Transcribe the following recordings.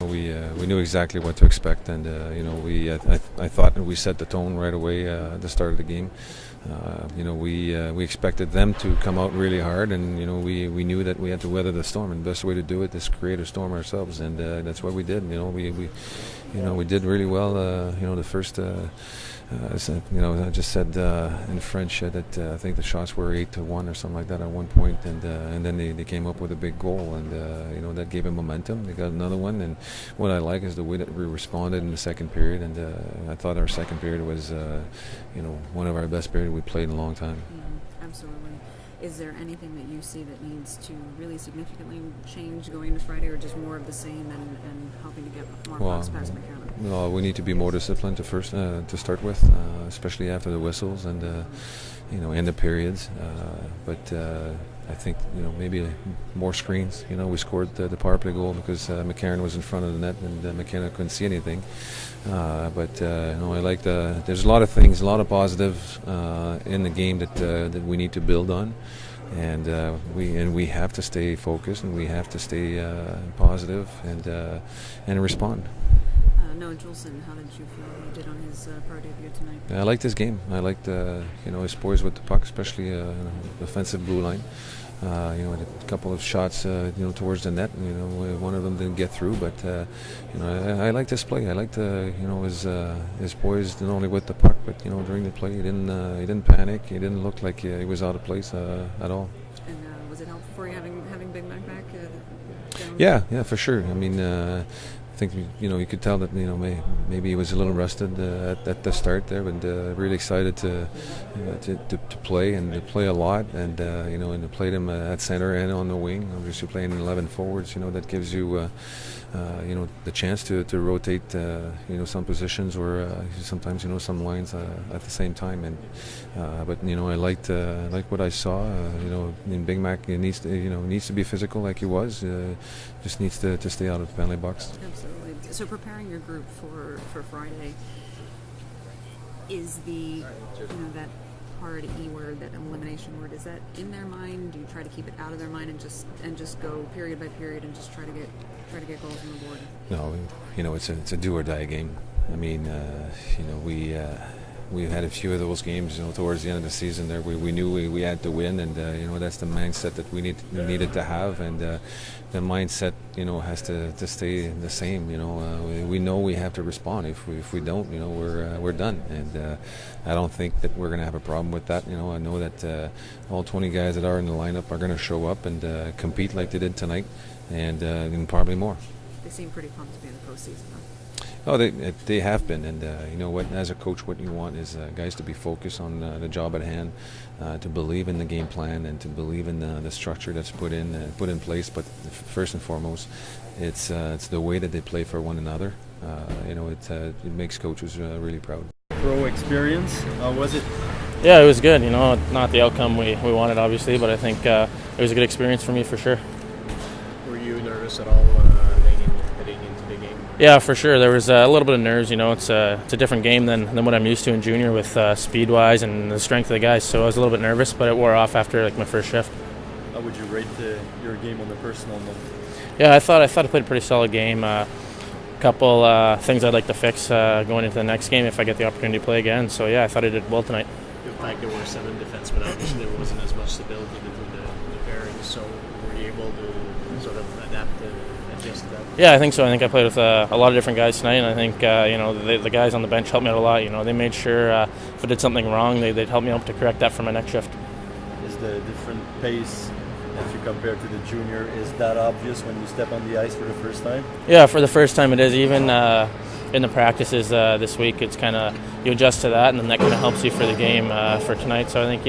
We knew exactly what to expect, and I thought we set the tone right away at the start of the game. We expected them to come out really hard, and we knew that we had to weather the storm, and the best way to do it is create a storm ourselves, and that's what we did. We did really well. The first. I just said in French that I think the shots were 8-1 or something like that at one point, and then they came up with a big goal, and that gave them momentum. They got another one, and what I like is the way that we responded in the second period, and I thought our second period was one of our best periods we played in a long time. Mm-hmm. Absolutely. Is there anything that you see that needs to really significantly change going to Friday, or just more of the same and helping to get more pucks past McKenna? Well, we need to be more disciplined to start with, especially after the whistles and in the periods. But I think maybe more screens. We scored the power play goal because McCarron was in front of the net and McKenna couldn't see anything. But I like there's a lot of things, a lot of positives in the game that we need to build on, and we have to stay focused, and we have to stay positive and respond. Noah Juulsen, how did you feel he did on his pro debut tonight? I liked his game. I liked his poise with the puck, especially offensive blue line. A couple of shots towards the net. One of them didn't get through, but I liked his play. I liked his poise not only with the puck, but during the play he didn't panic. He didn't look like he was out of place at all. And was it helpful for you having Big Mac back? Yeah, for sure. I mean. I think you could tell that maybe he was a little rusted at the start there, but really excited to play and to play a lot, and and to play them at center and on the wing. Obviously, playing 11 forwards, that gives you the chance to rotate some positions or sometimes some lines at the same time. And but I liked what I saw. In Big Mac, he needs to be physical like he was. Just needs to stay out of the penalty box. Absolutely. So preparing your group for Friday, is that hard E word, that elimination word, is that in their mind? Do you try to keep it out of their mind and just go period by period and just try to get goals on the board? No, it's a do or die game. I mean, we had a few of those games, towards the end of the season. There, we knew we had to win, and that's the mindset that we needed to have, and the mindset has to stay the same. We know we have to respond. If we don't, we're done, and I don't think that we're going to have a problem with that. I know that all 20 guys that are in the lineup are going to show up and compete like they did tonight, and probably more. They seem pretty pumped to be in the postseason, though. Oh, they have been, and what? As a coach, what you want is guys to be focused on the job at hand, to believe in the game plan, and to believe in the structure that's put in place. But first and foremost, it's the way that they play for one another. It makes coaches really proud. Pro experience, how was it? Yeah, it was good. Not the outcome we wanted, obviously, but I think it was a good experience for me for sure. Were you nervous at all heading into the game? Yeah, for sure. There was a little bit of nerves. It's a different game than what I'm used to in junior with speed-wise and the strength of the guys. So I was a little bit nervous, but it wore off after my first shift. How would you rate your game on the personal note? Yeah, I thought I played a pretty solid game. Couple things I'd like to fix going into the next game if I get the opportunity to play again. So yeah, I thought I did well tonight. The fact there were 7 defensemen, obviously there wasn't as much stability between the pairings. So were you able to sort of adapt and adjust to that? Yeah, I think so. I think I played with a lot of different guys tonight, and I think the guys on the bench helped me out a lot. They made sure if I did something wrong, they'd help me out to correct that for my next shift. Is the different pace, if you compare to the junior, is that obvious when you step on the ice for the first time? Yeah, for the first time it is. Even in the practices this week, it's kind of you adjust to that, and then that kind of helps you for the game for tonight. So I think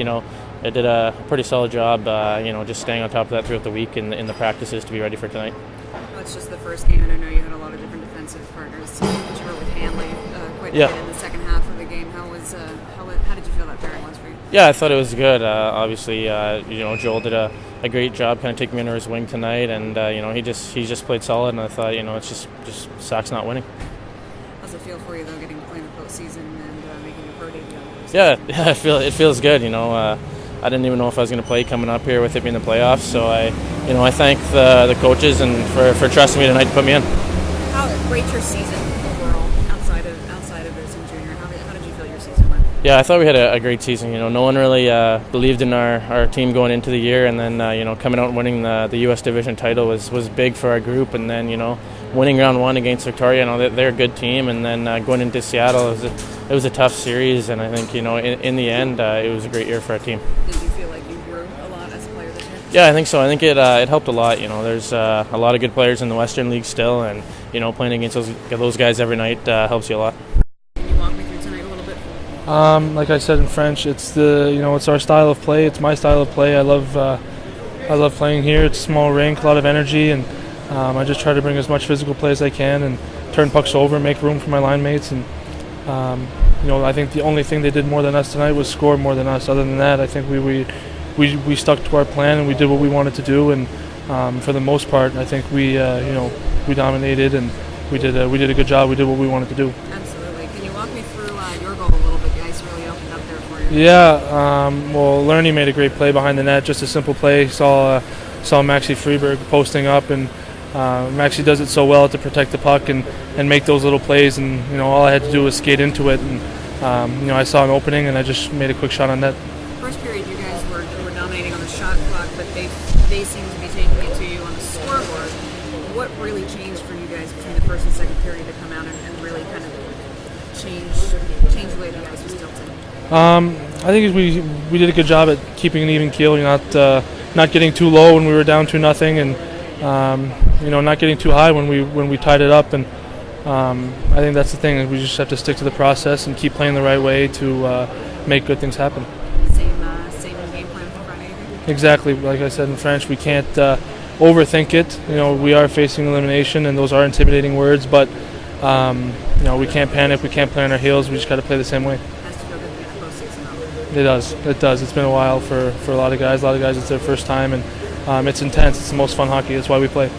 I did a pretty solid job, just staying on top of that throughout the week in the practices to be ready for tonight. Well, it's just the first game, and I know you had a lot of different defensive partners. You were with Hanley quite a bit in the second half of the game. How did you feel that pairing was for you? Yeah, I thought it was good. Obviously, Joel did a great job kind of taking me under his wing tonight, and he just played solid, and I thought it's just sucks not winning. How's it feel for you though, getting to play in the postseason and making your pro debut? Yeah, it feels good. I didn't even know if I was going to play coming up here with it being the playoffs, so I thank the coaches and for trusting me tonight to put me in. How rate your season overall outside of this in junior? How did you feel your season went? Yeah, I thought we had a great season. No one really believed in our team going into the year, and then coming out and winning the U.S. Division title was big for our group. And then winning round one against Victoria, they're a good team, and then going into Seattle it was a tough series. And I think in the end it was a great year for our team. Did you feel like you grew a lot as a player this year? Yeah, I think so. I think it helped a lot. There's a lot of good players in the Western League still, and playing against those guys every night helps you a lot. Can you walk me through tonight a little bit? Like I said in French, it's it's our style of play. It's my style of play. I love playing here. It's a small rink, a lot of energy, and I just try to bring as much physical play as I can and turn pucks over, make room for my line mates. And I think the only thing they did more than us tonight was score more than us. Other than that, I think we stuck to our plan and we did what we wanted to do. And for the most part, I think we dominated and we did a good job. We did what we wanted to do. Absolutely. Can you walk me through your goal a little bit? The ice really opened up there for you. Yeah. Well, Lerny made a great play behind the net. Just a simple play. Saw Maxi Freeberg posting up, and Maxi does it so well to protect the puck and make those little plays. And all I had to do was skate into it. And I saw an opening, and I just made a quick shot on net. First period, you guys were dominating on the shot clock, but they seem to be taking it to you on the scoreboard. What really changed for you guys between the first and second period to come out and really kind of change the way the ice was tilted? I think we did a good job at keeping an even keel. Not getting too low when we were down 2-0, and not getting too high when we tied it up. And I think that's the thing, is we just have to stick to the process and keep playing the right way to make good things happen. Same game plan for Friday. Exactly. Like I said in French, we can't overthink it. We are facing elimination, and those are intimidating words, but we can't panic. We can't play on our heels. We just got to play the same way. Has to feel good to be in the postseason, though. It does. It's been a while for a lot of guys. It's their first time, and it's intense. It's the most fun hockey. That's why we play.